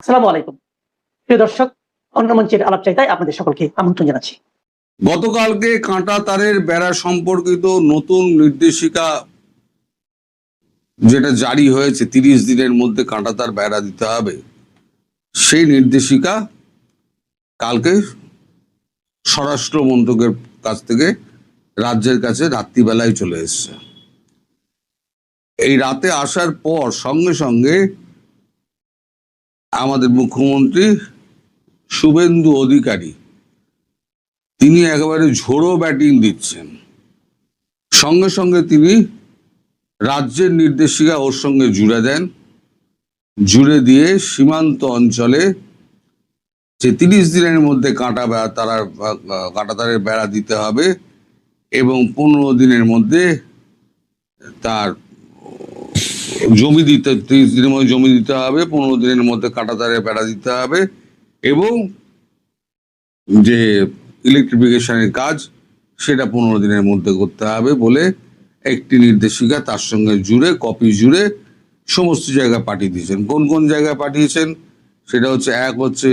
আসসালামু আলাইকুম। প্রিয় দর্শক, অন্য মঞ্চের আলাপচারিতায় আপনাদের সকলকে আমন্ত্রণ জানাচ্ছি। গতকালকে কাঁটা তারের বেড়া সম্পর্কিত নতুন নির্দেশিকা যেটা জারি হয়েছে, 30 দিনের মধ্যে কাঁটা তার বেড়া দিতে হবে, সেই নির্দেশিকা কালকে স্বরাষ্ট্র মন্ত্রকের কাছ থেকে রাজ্যের কাছে রাত্রিবেলায় চলে এসছে। এই রাতে আসার পর সঙ্গে সঙ্গে আমাদের মুখ্যমন্ত্রী শুভেন্দু অধিকারী তিনি একেবারে ঝোড়ো ব্যাটিং দিচ্ছেন। সঙ্গে সঙ্গে তিনি রাজ্যের নির্দেশিকা ওর সঙ্গে জুড়ে দেন, জুড়ে দিয়ে সীমান্ত অঞ্চলে যে 30 দিনের মধ্যে কাঁটা তারের বেড়া দিতে হবে এবং 15 দিনের মধ্যে তার জমি দিতে 30 দিনের মধ্যে জমি দিতে হবে, 15 দিনের মধ্যে কাঁটা তারের বেড়া দিতে হবে এবং যে ইলেকট্রিফিকেশনের কাজ সেটা 15 দিনের মধ্যে করতে হবে বলে একটি নির্দেশিকা তার সঙ্গে জুড়ে কপি জুড়ে সমস্ত জায়গায় পাঠিয়ে দিয়েছেন। কোন কোন জায়গায় পাঠিয়েছেন সেটা হচ্ছে, এক হচ্ছে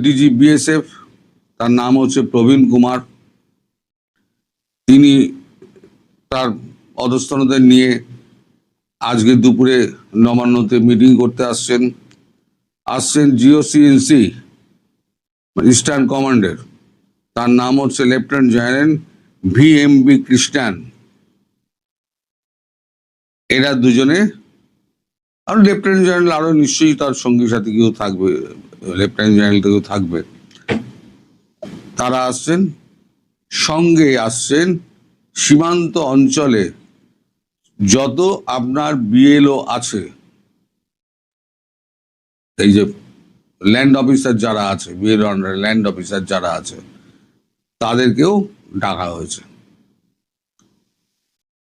ডিজি বিএসএফ, তার নাম হচ্ছে প্রবীণ কুমার, তিনি তার অধস্তনদের নিয়ে আজকে দুপুরে নবান্নতে মিটিং করতে আসছেন জিওসিএনসি ইস্টার্ন কমান্ডের, তার নাম হচ্ছে লেফটেন্যান্ট জেনারেল ভিএমবি খ্রিস্টান। এরা দুজনে, আর লেফটেন্যান্ট জেনারেল আরো নিশ্চয়ই তার সঙ্গী সাথী কেউ থাকবে, লেফটেন্যান্ট জেনারেল কেউ থাকবে, তারা আসছেন। সঙ্গে আসছেন সীমান্ত অঞ্চলে যত আপনার বিএলও আছে, এই যে ল্যান্ড অফিসার যারা আছে, বিএলও ল্যান্ড অফিসার যারা আছে, তাদেরকেও ডাকা হয়েছে।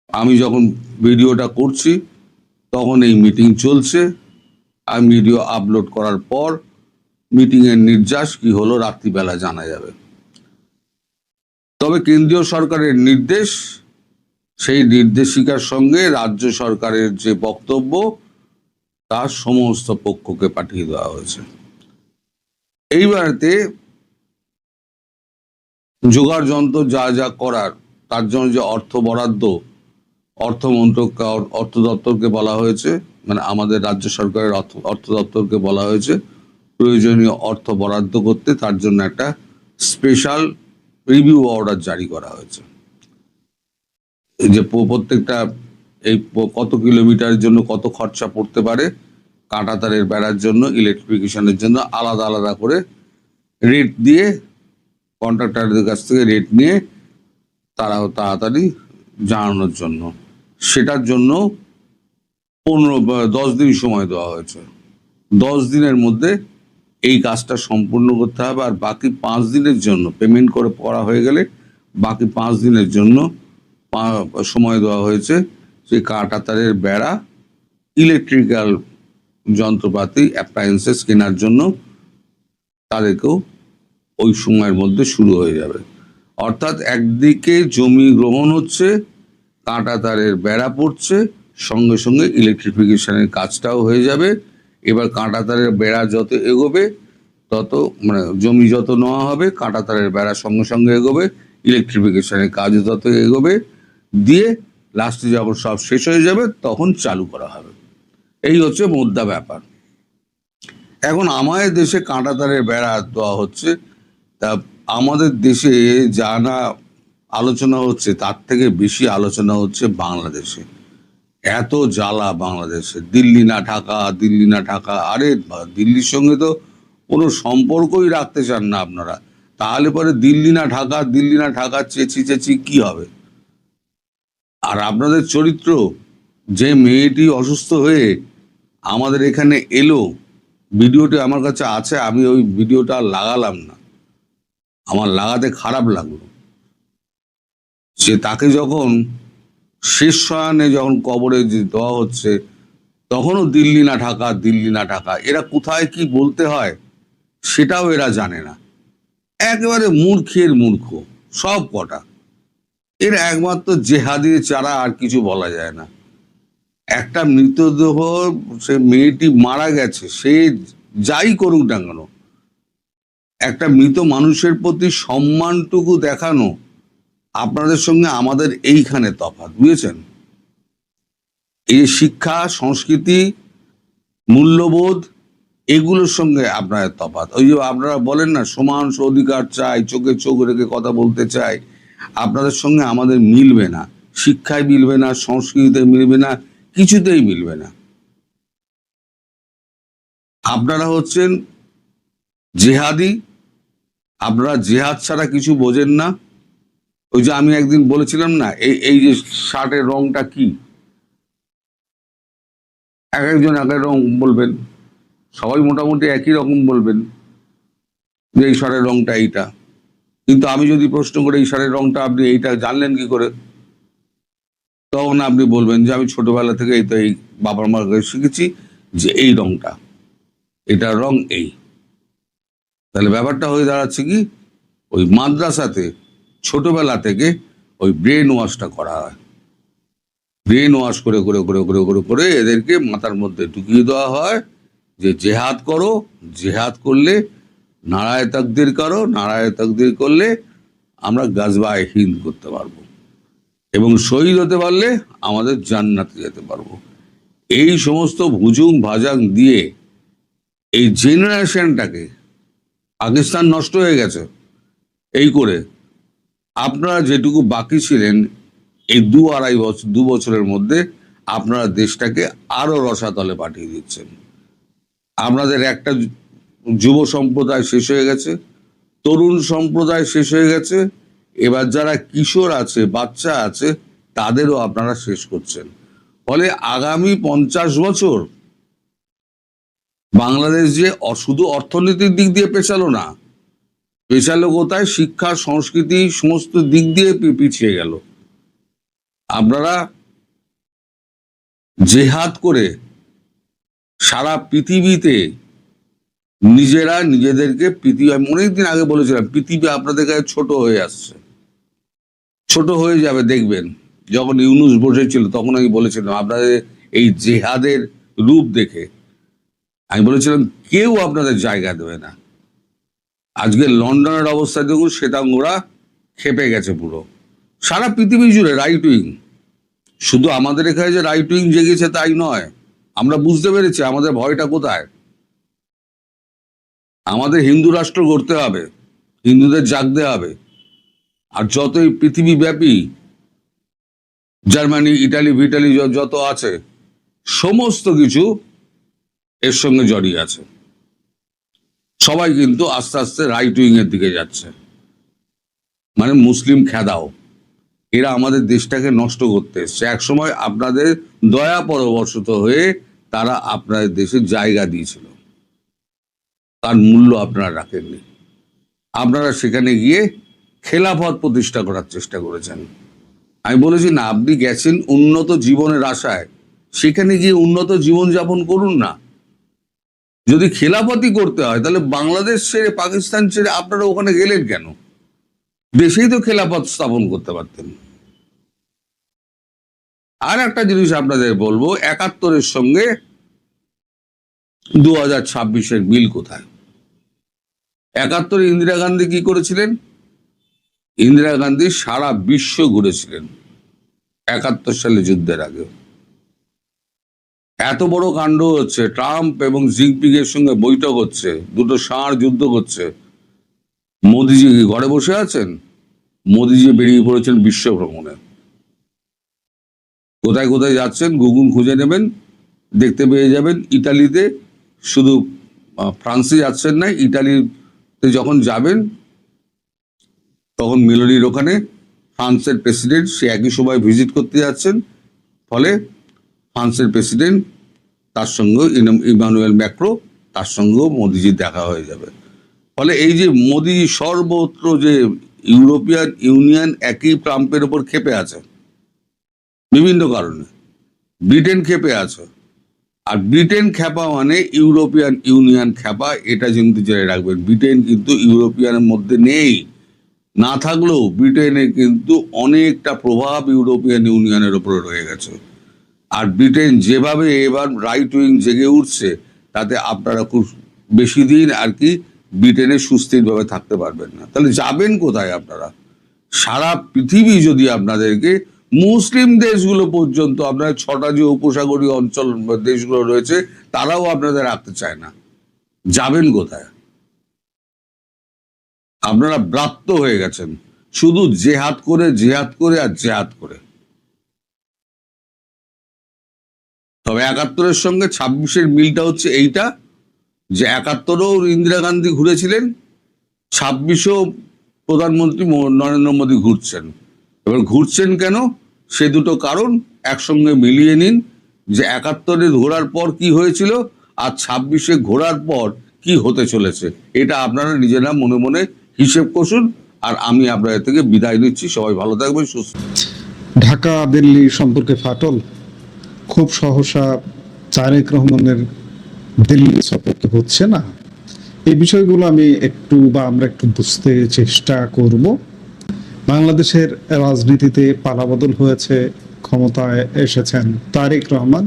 আমি যখন ভিডিওটা করছি তখন এই মিটিং চলছে, আর ভিডিও আপলোড করার পর মিটিংয়ের নির্যাস কি হলো রাত্রিবেলা জানা যাবে। তবে কেন্দ্রীয় সরকারের নির্দেশ, সেই নির্দেশিকার সঙ্গে রাজ্য সরকারের যে বক্তব্য তার সমস্ত পক্ষকে পাঠিয়ে দেওয়া হয়েছে। এইবারেতে জোগাড় যন্ত্র যা যা করার, তার জন্য যে অর্থ বরাদ্দ, অর্থ দপ্তরকে বলা হয়েছে, মানে আমাদের রাজ্য সরকারের অর্থ দপ্তরকে বলা হয়েছে প্রয়োজনীয় অর্থ বরাদ্দ করতে, তার জন্য একটা স্পেশাল রিভিউ অর্ডার জারি করা হয়েছে। এই যে প্রত্যেকটা এই কত কিলোমিটারের জন্য কত খরচা পড়তে পারে, কাঁটা তারের বেড়ার জন্য, ইলেকট্রিফিকেশনের জন্য আলাদা আলাদা করে রেট দিয়ে, কন্ট্রাক্টরদের কাছ থেকে রেট নিয়ে তারাও তাড়াতাড়ি জানানোর জন্য, সেটার জন্য 10 দিন সময় দেওয়া হয়েছে। 10 দিনের মধ্যে এই কাজটা সম্পূর্ণ করতে হবে, আর বাকি 5 দিনের জন্য পেমেন্ট করা হয়ে গেলে বাকি 5 দিনের জন্য সময় দেওয়া হয়েছে সেই কাঁটা তারের বেড়া, ইলেকট্রিক্যাল যন্ত্রপাতি, অ্যাপ্লায়েন্সেস কেনার জন্য তাদেরকেও ওই সময়ের মধ্যে শুরু হয়ে যাবে। অর্থাৎ একদিকে জমি গ্রহণ হচ্ছে, কাঁটা তারের বেড়া পড়ছে, সঙ্গে সঙ্গে ইলেকট্রিফিকেশনের কাজটাও হয়ে যাবে। এবার কাঁটা তারের বেড়া যত এগোবে তত, মানে জমি যত নেওয়া হবে, কাঁটা তারের বেড়া সঙ্গে সঙ্গে এগোবে, ইলেকট্রিফিকেশনের কাজও তত এগোবে, দিয়ে লাস্টে যখন সব শেষ হয়ে যাবে তখন চালু করা হবে। এই হচ্ছে মোদ্দা ব্যাপার। এখন আমাদের দেশে কাঁটা তারের বেড়া দেওয়া হচ্ছে, তা আমাদের দেশে যা না আলোচনা হচ্ছে তার থেকে বেশি আলোচনা হচ্ছে বাংলাদেশে। এত জ্বালা বাংলাদেশে, দিল্লি না ঢাকা, দিল্লি না ঢাকা। আরে দিল্লির সঙ্গে তো কোনো সম্পর্কই রাখতে চান না আপনারা, তাহলে পরে দিল্লি না ঢাকা, দিল্লি না ঢাকা চেঁচি চেঁচি কি হবে? আর আপনাদের চরিত্র, যে মেয়েটি অসুস্থ হয়ে আমাদের এখানে এলো, ভিডিওটি আমার কাছে আছে, আমি ওই ভিডিওটা লাগালাম না, আমার লাগাতে খারাপ লাগলো। সে তাকে যখন শেষ শয়নে যখন কবরে দেওয়া হচ্ছে, তখনও দিল্লি না ঢাকা, দিল্লি না ঢাকা। এরা কোথায় কি বলতে হয় সেটাও এরা জানে না, একেবারে মূর্খের মূর্খ সব কটা। এর একমাত্র জেহাদি ছাড়া আর কিছু বলা যায় না। একটা মৃতদেহ, সে মেয়েটি মারা গেছে, সে যাই করুক না কেন, একটা মৃত মানুষের প্রতি সম্মানটুকু দেখানো আপনাদের সঙ্গে আমাদের এইখানে তফাৎ, বুঝেছেন? এই যে শিক্ষা, সংস্কৃতি, মূল্যবোধ, এগুলোর সঙ্গে আপনাদের তফাৎ। ওই যে আপনারা বলেন না সমান অধিকার চাই, চোখে চোখ রেখে কথা বলতে চাই, আপনাদের সঙ্গে আমাদের মিলবে না। শিক্ষায় মিলবে না, সংস্কৃতিতে মিলবে না, কিছুতেই মিলবে না। আপনারা হচ্ছেন জেহাদি, আপনারা জেহাদ ছাড়া কিছু বোঝেন না। ওই যে আমি একদিন বলেছিলাম না, এই যে শার্টের রংটা কি, এক একজন এক এক রং বলবেন, সবাই মোটামুটি একই রকম বলবেন যে এই শার্টের রংটা এইটা। কিন্তু আমি যদি প্রশ্ন করি এই শার্টের রংটা আপনি এইটা জানলেন কি করে, তখন আপনি বলবেন যে আমি ছোটবেলা থেকে এই তো এই বাবার মার কাছে শিখেছি যে এই রংটা, এটার রং এই। তাহলে ব্যাপারটা হয়ে দাঁড়াচ্ছে কি, ওই মাদ্রাসাতে ছোটবেলা থেকে ওই ব্রেন ওয়াশটা করা হয়। ব্রেন ওয়াশ করে করে করে করে করে করে এদেরকে মাথার মধ্যে ঢুকিয়ে দেওয়া হয় যে জেহাদ করো, জেহাদ করলে নারায়ে তাকদীর করো, নারায়ে তাকদীর করলে আমরা গাজওয়ায়ে হিন্দ করতে পারবো এবং শহীদ হতে পারলে আমাদের জান্নাতে যেতে পারবো। এই সমস্ত ভুজুং ভাজাং দিয়ে এই জেনারেশনটাকে, পাকিস্তান নষ্ট হয়ে গেছে এই করে। আপনারা যেটুকু বাকি ছিলেন এই 2-2.5 বছরের মধ্যে আপনারা দেশটাকে আরো রসাতলে পাঠিয়ে দিচ্ছেন। আপনাদের একটা যুব সম্প্রদায় শেষ হয়ে গেছে, তরুণ সম্প্রদায় শেষ হয়ে গেছে, এবার যারা কিশোর আছে, বাচ্চা আছে, তাদেরও আপনারা শেষ করছেন। ফলে আগামী 50 বছর বাংলাদেশ যে শুধু অর্থনীতির দিক দিয়ে পেছালো না, পেছালো কোথায়, শিক্ষা, সংস্কৃতি, সমস্ত দিক দিয়ে পিছিয়ে গেল। আপনারা জেহাদ করে সারা পৃথিবীতে নিজেরা নিজেদেরকে, পৃথিবী, আমি অনেকদিন আগে বলেছিলাম পৃথিবী আপনাদের কাছে ছোট হয়ে আসছে, ছোট হয়ে যাবে দেখবেন। যখন ইউনূস বসেছিল তখন আমি বলেছিলাম আপনাদের এই জেহাদের রূপ দেখে আমি বলেছিলাম কেউ আপনাদের জায়গা দেবে না। আজকে লন্ডনের অবস্থা দেখুন, শ্বেতাঙ্গরা খেপে গেছে পুরো, সারা পৃথিবী জুড়ে রাইট উইং। শুধু আমাদের এখানে যে রাইট উইং জেগেছে তাই নয়, আমরা বুঝতে পেরেছি আমাদের ভয়টা কোথায়। আমাদের হিন্দু রাষ্ট্র গড়তে হবে, হিন্দুদের জাগতে হবে। আর যতই পৃথিবী ব্যাপী জার্মানি, ইটালি ভিটালি যত আছে, সমস্ত কিছু এর সঙ্গে জড়িয়ে আছে। সবাই কিন্তু আস্তে আস্তে রাইট উইং এর দিকে যাচ্ছে, মানে মুসলিম খেদাও। এরা আমাদের দেশটাকে নষ্ট করতে এসছে। একসময় আপনাদের দয়া পরবশত হয়ে তারা আপনাদের দেশে জায়গা দিয়েছিল, তার মূল্য আপনারা রাখেননি। আপনারা সেখানে গিয়ে খেলাফত প্রতিষ্ঠা করার চেষ্টা করেছেন। আমি বলেছি না, আপনি গেছেন উন্নত জীবনের আশায়, সেখানে গিয়ে উন্নত জীবন যাপন করুন না। যদি খেলাফতই করতে হয় তাহলে বাংলাদেশ ছেড়ে, পাকিস্তান ছেড়ে আপনারা ওখানে গেলেন কেন? দেশেই তো খেলাফত স্থাপন করতে পারতেন। আর একটা জিনিস আপনাদের বলবো, 71-এর সঙ্গে 2026-এর মিল কোথায়? 71-এ ইন্দিরা গান্ধী কি করেছিলেন? ইন্দিরা গান্ধী সারা বিশ্ব ঘুরেছিলেন 71 সালে যুদ্ধের আগে। এত বড় কাণ্ড হচ্ছে, ট্রাম্প এবং জিনপিং এর সঙ্গে বৈঠক হচ্ছে, দুটো ষাঁড় যুদ্ধ করছে, মোদিজি ঘরে বসে আছেন? মোদিজি বেরিয়ে পড়েছেন বিশ্ব ভ্রমণে। কোথায় কোথায় যাচ্ছেন গুগল খুঁজে নেবেন, দেখতে পেয়ে যাবেন। ইটালিতে, শুধু ফ্রান্সে যাচ্ছেন না, ইটালিতে যখন যাবেন তখন মেলোনির ওখানে ফ্রান্সের প্রেসিডেন্ট সে একই সময় ভিজিট করতে যাচ্ছেন। ফলে ফ্রান্সের প্রেসিডেন্ট তার সঙ্গে ইমানুয়েল ম্যাক্রো, তার সঙ্গেও মোদিজির দেখা হয়ে যাবে। ফলে এই যে মোদি সর্বত্র, যে ইউরোপিয়ান ইউনিয়ন একই ট্রাম্পের ওপর ক্ষেপে আছে বিভিন্ন কারণে, ব্রিটেন ক্ষেপে আছে। আর ব্রিটেন খ্যাপা মানে ইউরোপিয়ান ইউনিয়ন খ্যাপা, এটা কিন্তু জেনে রাখবেন। ব্রিটেন কিন্তু ইউরোপিয়ানের মধ্যে নেই, না থাকলেও ব্রিটেনের কিন্তু অনেকটা প্রভাব ইউরোপিয়ান ইউনিয়নের উপরে রয়ে গেছে। আর ব্রিটেন যেভাবে এবার রাইট উইং জেগে উঠছে, তাতে আপনারা খুব বেশি দিন আর কি ব্রিটেনে সুস্থিরভাবে থাকতে পারবেন না। তাহলে যাবেন কোথায় আপনারা? সারা পৃথিবী যদি আপনাদেরকে, মুসলিম দেশগুলো পর্যন্ত, আপনার 6টা যে উপসাগরীয় অঞ্চল দেশগুলো রয়েছে, তারাও আপনাদের রাখতে চায় না। যাবেন কোথায়? আপনারা ব্রাত্য হয়ে গেছেন শুধু জেহাদ করে জেহাদ করে আর জেহাদ করে। তবে 71-এর সঙ্গে 26-এর মিলটা হচ্ছে এইটা, যে 71-ও ইন্দিরা গান্ধী ঘুরেছিলেন, 26-ও প্রধানমন্ত্রী নরেন্দ্র মোদী ঘুরছেন। এবার ঘুরছেন কেন? সে দুটো কারণ একসঙ্গে মিলিয়ে নিন, যে 71-এ ঘোরার পর কি হয়েছিল আর 26-এ ঘোরার পর কি হতে চলেছে। এটা আপনারা নিজেরা মনে মনে হিসেব কষুন। আর আমি আপনাদের থেকে বিদায় নিচ্ছি। সবাই ভালো থাকবেন, সুস্থ। ঢাকা দিল্লি সম্পর্কে ফাটল খুব সহসা তারেক রহমানের দিল্লি সফর হচ্ছে না। এই বিষয়গুলো আমরা একটু বুঝতে চেষ্টা করব। বাংলাদেশের রাজনীতিতে পালাবদল হয়েছে, ক্ষমতায় এসেছেন তারেক রহমান,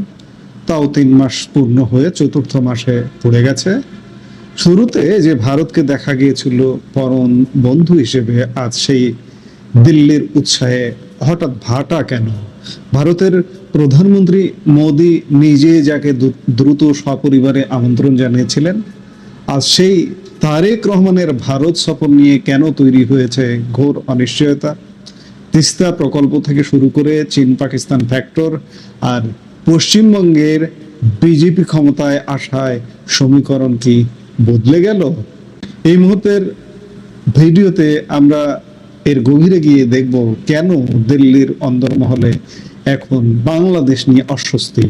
তাও 3 মাস পূর্ণ হয়ে 4র্থ মাসে পড়ে গেছে। শুরুতে যে ভারতকে দেখা গিয়েছিল পরম বন্ধু হিসেবে, আজ সেই দিল্লির উৎসাহে হঠাৎ ভাটা কেন? ভারতের প্রধানমন্ত্রী মোদী নিজে যাকে দ্রুত সপরিবারে আমন্ত্রণ জানিয়েছিলেন, আজ সেই তারেক রহমানের ভারত সফর নিয়ে কেন তৈরি হয়েছে ঘোর অনিশ্চয়তা? তিস্তা প্রকল্প থেকে শুরু করে চীন পাকিস্তান ফ্যাক্টর আর পশ্চিমবঙ্গের বিজেপি ক্ষমতায় আসায় সমীকরণ কি বদলে গেল? এই মুহূর্তের ভিডিওতে আমরা এর গভীরে গিয়ে দেখব কেন দিল্লির অন্দরমহলে এখন বাংলাদেশ নিয়ে অস্বস্তি।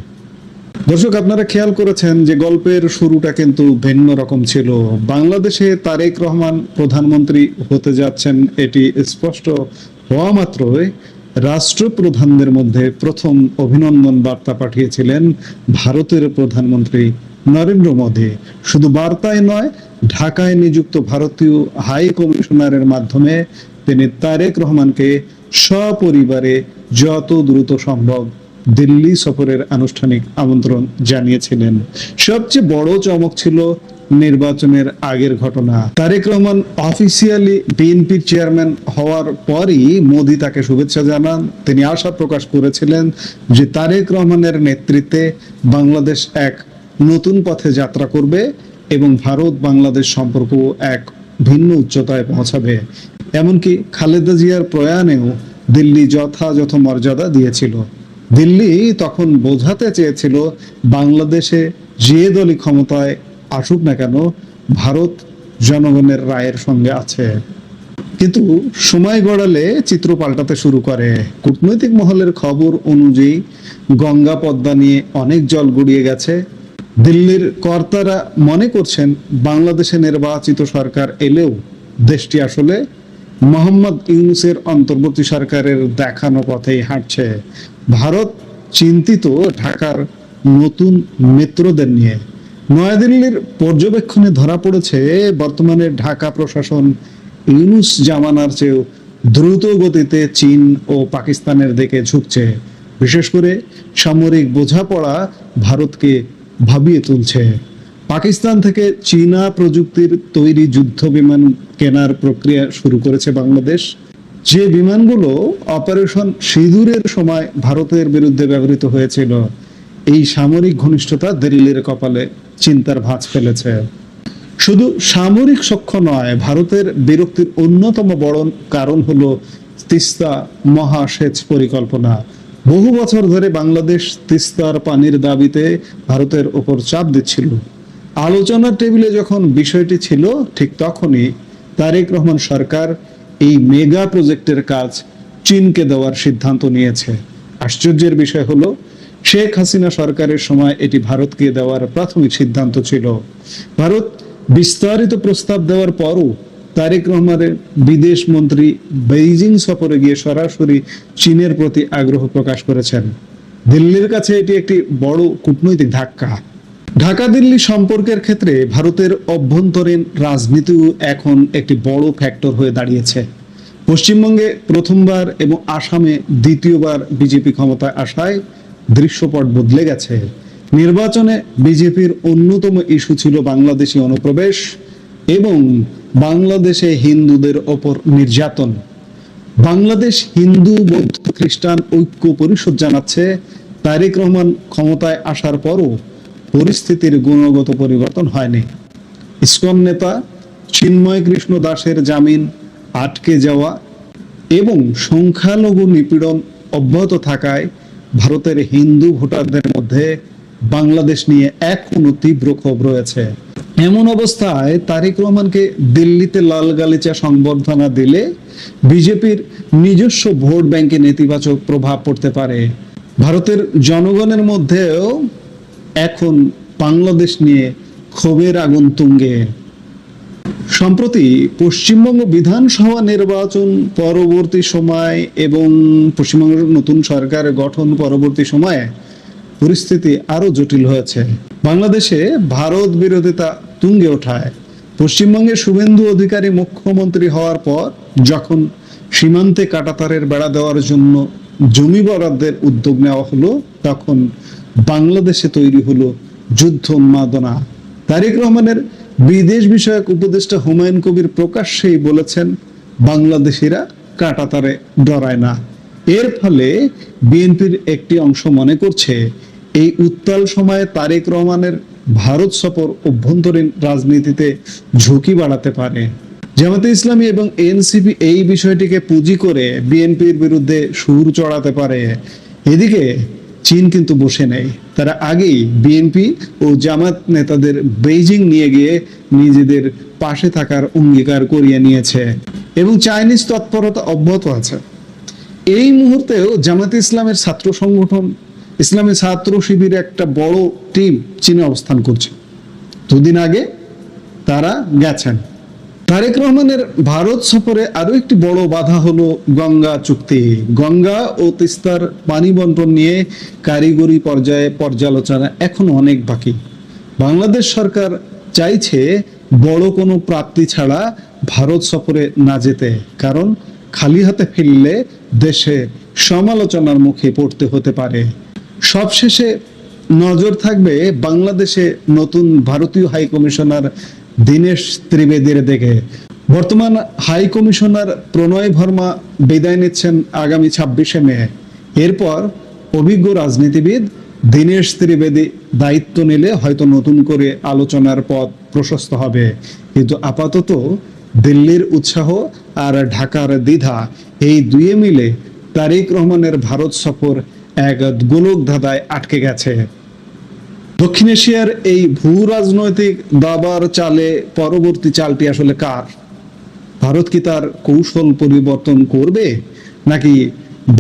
দর্শক, আপনারা খেয়াল করেছেন যে গল্পের শুরুটা কিন্তু ভিন্ন রকম ছিল। বাংলাদেশে তারেক রহমান প্রধানমন্ত্রী হতে যাচ্ছেন এটি স্পষ্ট হওয়া মাত্রই রাষ্ট্রপ্রধানদের মধ্যে প্রথম অভিনন্দন বার্তা পাঠিয়েছিলেন ভারতের প্রধানমন্ত্রী নরেন্দ্র মোদী। শুধু বার্তায় নয়, ঢাকায় নিযুক্ত ভারতীয় হাই কমিশনারের মাধ্যমে তিনি তারেক রহমানকে সপরিবারে যত দ্রুত সম্ভব দিল্লি সফরের আনুষ্ঠানিক আমন্ত্রণ জানিয়েছিলেন। সবচেয়ে বড় চমক ছিল নির্বাচনের আগের ঘটনা। তারেক রহমান অফিসিয়ালি বিএনপির চেয়ারম্যান হওয়ার পরই মোদী তাকে শুভেচ্ছা জানান। তিনি আশা প্রকাশ করেছিলেন যে তারেক রহমানের নেতৃত্বে বাংলাদেশ এক নতুন পথে যাত্রা করবে এবং ভারত বাংলাদেশ সম্পর্ক এক ভিন্ন উচ্চতায় পৌঁছাবে। এমনকি খালেদা জিয়ার প্রয়াণেও দিল্লি যথাযথ মর্যাদা দিয়েছিল। দিল্লি তখন বোঝাতে চেয়েছিল বাংলাদেশে যে দলই ক্ষমতায় আসুক না কেন, ভারত জনগণের রায়ের সঙ্গে আছে। কিন্তু সময় গড়ালে চিত্র পাল্টাতে শুরু করে। কূটনৈতিক মহলের খবর অনুযায়ী গঙ্গা পদ্মা নিয়ে অনেক জল গড়িয়ে গেছে। দিল্লির কর্তারা মনে করছেন বাংলাদেশে নির্বাচিত সরকার এলেও দেশটি আসলে মোহাম্মদ ইউনূসের অন্তর্বর্তী সরকারের দেখানো পথেই হাঁটছে। ভারত চিন্তিত ঢাকার নতুন মিত্রদের নিয়ে। নয়াদিল্লির পর্যবেক্ষণে ধরা পড়েছে বর্তমানে ঢাকা প্রশাসন ইউনূস জামানার চেয়েও দ্রুত গতিতে চীন ও পাকিস্তানের দিকে ঝুঁকছে। বিশেষ করে সামরিক বোঝাপড়া ভারতকে ভাবিয়ে তুলছে। পাকিস্তান থেকে চীনা প্রযুক্তির তৈরি যুদ্ধ বিমান কেনার প্রক্রিয়া শুরু করেছে বাংলাদেশ। যে বিমানগুলো অপারেশন সিঁদুরের সময় ভারতের বিরুদ্ধে ব্যবহৃত হয়েছিল। এই সামরিক ঘনিষ্ঠতা দিল্লির কপালে চিন্তার ভাঁজ ফেলেছে। শুধু সামরিক সখ্য নয়, ভারতের বিরক্তির অন্যতম বড় কারণ হলো তিস্তা মহাসেচ পরিকল্পনা। বহু বছর ধরে বাংলাদেশ তিস্তার পানির দাবিতে ভারতের ওপর চাপ দিচ্ছিল। আলোচনার টেবিলে যখন বিষয়টি ছিল, ঠিক তখনই তারেক রহমান সরকার এই মেগা প্রজেক্টের কাজ চীনকে দেওয়ার সিদ্ধান্ত নিয়েছে। আশ্চর্যের বিষয় হলো শেখ হাসিনা সরকারের সময় এটি ভারতকে দেওয়ার প্রাথমিক সিদ্ধান্ত ছিল। ভারত বিস্তারিত প্রস্তাব দেওয়ার পরও তারেক রহমানের বিদেশ মন্ত্রী বেইজিং সফরে গিয়ে সরাসরি চীনের প্রতি আগ্রহ প্রকাশ করেছেন। দিল্লির কাছে এটি একটি বড় কূটনৈতিক ধাক্কা। ঢাকা দিল্লি সম্পর্কের ক্ষেত্রে ভারতের অভ্যন্তরীণ রাজনীতিও এখন একটি বড় ফ্যাক্টর হয়ে দাঁড়িয়েছে। পশ্চিমবঙ্গে প্রথমবার এবং আসামে দ্বিতীয়বার বিজেপি ক্ষমতায় আসায় দৃশ্যপট বদলে গেছে। নির্বাচনে বিজেপির অন্যতম ইস্যু ছিল বাংলাদেশি অনুপ্রবেশ এবং বাংলাদেশে হিন্দুদের ওপর নির্যাতন। বাংলাদেশ হিন্দু বৌদ্ধ খ্রিস্টান ঐক্য পরিষদ জানাচ্ছে, তারেক রহমান ক্ষমতায় আসার পরও পরিস্থিতির গুণগত পরিবর্তন হয়নি। ইসকন নেতা চিন্ময় কৃষ্ণ দাসের জামিন আটকে যাওয়া এবং সংখ্যালঘু নিপীড়ন অব্যাহত থাকায় ভারতের হিন্দু ভোটারদের মধ্যে বাংলাদেশ নিয়ে এখনো তীব্র ক্ষোভ রয়েছে। এমন অবস্থায় তারেক রহমানকে দিল্লিতে লাল গালিচা সংবর্ধনা দিলে বিজেপির নিজস্ব ভোট ব্যাংকে নেতিবাচক প্রভাব পড়তে পারে। ভারতের জনগণের মধ্যেও এখন বাংলাদেশ নিয়ে ক্ষোভের আগুন তুঙ্গে। সম্প্রতি পশ্চিমবঙ্গ বিধানসভা নির্বাচন পরবর্তী সময় এবং পশ্চিমবঙ্গের নতুন সরকার গঠন পরবর্তী সময়ে পরিস্থিতি আরো জটিল হয়েছে। বাংলাদেশে ভারত বিরোধিতা তুঙ্গে ওঠায় পশ্চিমবঙ্গের শুভেন্দু অধিকারী মুখ্যমন্ত্রী হওয়ার পর যখন সীমান্তে কাঁটাতারের বেড়া দেওয়ার জন্য জমি বরাদ্দের উদ্যোগ নেওয়া হলো, তখন বাংলাদেশে তৈরি হলো যুদ্ধ উন্মাদনা। তারেক রহমানের বিদেশ বিষয়ক উপদেষ্টা হুমায়ুন কবির প্রকাশ্যেই বলেছেন, বাংলাদেশিরা কাঁটাতারে ডরায় না। এর ফলে বিএনপির একটি অংশ মনে করছে এই উত্তাল সময়ে তারেক রহমানের ভারত সফর অভ্যন্তরীণ রাজনীতিতে ঝুঁকি বাড়াতে পারে। জামাতে ইসলামী এবং এনসিপি এই বিষয়টিকে পুঁজি করে বিএনপির বিরুদ্ধে সুর চড়াতে পারে। এদিকে চীন কিন্তু বসে নেই, তারা আগেই বিএনপি ও জামাত নেতাদের বেইজিং নিয়ে গিয়ে নিজেদের পাশে থাকার অঙ্গীকার করিয়ে নিয়েছে এবং চাইনিজ তৎপরতা অব্যাহত আছে। এই মুহূর্তেও জামাতে ইসলামের ছাত্র সংগঠন ইসলামী ছাত্র শিবির একটা বড় টিম চীনে অবস্থান করছে। দুদিন আগে তারা গেছেন। তারেক রহমানের ভারত সফরে আরো একটি বড় বাধা হলো গঙ্গা চুক্তি। গঙ্গা ও তিস্তার পানি বন্টন নিয়ে কারিগরি পর্যায়ে পর্যালোচনা এখনো অনেক বাকি। বাংলাদেশ সরকার চাইছে বড় কোনো প্রাপ্তি ছাড়া ভারত সফরে না যেতে, কারণ খালি হাতে ফিরলে দেশে সমালোচনার মুখে পড়তে হতে পারে। সবশেষে নজর থাকবে বাংলাদেশে নতুন ভারতীয় হাই কমিশনার দীনেশ ত্রিবেদীর দিকে। বর্তমান হাই কমিশনার প্রণয় ভার্মা বিদায় নিচ্ছেন আগামী 26শে মে। এরপর অভিজ্ঞ রাজনীতিবিদ দীনেশ ত্রিবেদী দায়িত্ব নিলে হয়তো নতুন করে আলোচনার পথ প্রশস্ত হবে। কিন্তু আপাতত দিল্লির উৎসাহ আর ঢাকার দ্বিধা, এই দুয়ে মিলে তারেক রহমানের ভারত সফর এক গোলক ধাঁধায় আটকে গেছে। দক্ষিণ এশিয়ার এই ভূ রাজনৈতিক দাবার চালে পরবর্তী চালটি আসলে কার? ভারত কি তার কৌশল পরিবর্তন করবে, নাকি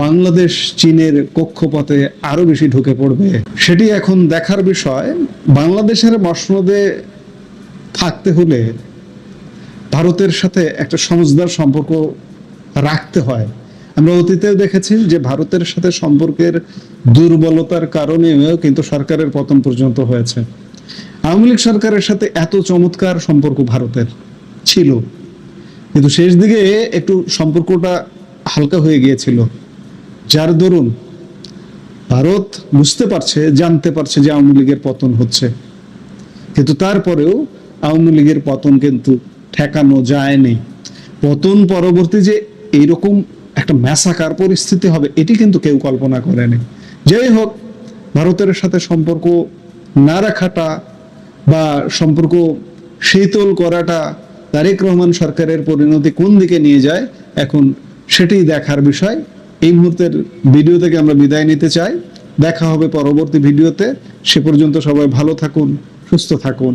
বাংলাদেশ চীনের কক্ষপথে আরো বেশি ঢুকে পড়বে? সেটি এখন দেখার বিষয়। বাংলাদেশের মসনদে থাকতে হলে ভারতের সাথে একটা সমঝদার সম্পর্ক রাখতে হয়। আমরা অতীতেও দেখেছি যে ভারতের সাথে সম্পর্কের দুর্বলতার কারণেও কিন্তু সরকারের পতন পর্যন্ত হয়েছে। আওয়ামী লীগ সরকারের সাথে এত চমৎকার সম্পর্ক ভারতের ছিল, কিন্তু শেষ দিকে একটু সম্পর্কটা হালকা হয়ে গিয়েছিল, যার দরুন ভারত বুঝতে পারছে, জানতে পারছে যে আওয়ামী লীগের পতন হচ্ছে, কিন্তু তারপরেও আওয়ামী লীগের পতন কিন্তু ঠেকানো যায়নি। পতন পরবর্তী যে এইরকম একটা ম্যাসাকার পরিস্থিতি হবে, এটি কিন্তু কেউ কল্পনা করেনি। যাই হোক, ভারতের সাথে সম্পর্ক না রাখাটা বা সম্পর্ক শীতল করাটা তারেক রহমান সরকারের পরিণতি কোন দিকে নিয়ে যায়, এখন সেটাই দেখার বিষয়। এই মুহূর্তের ভিডিও থেকে আমরা বিদায় নিতে চাই। দেখা হবে পরবর্তী ভিডিওতে। সে পর্যন্ত সবাই ভালো থাকুন, সুস্থ থাকুন।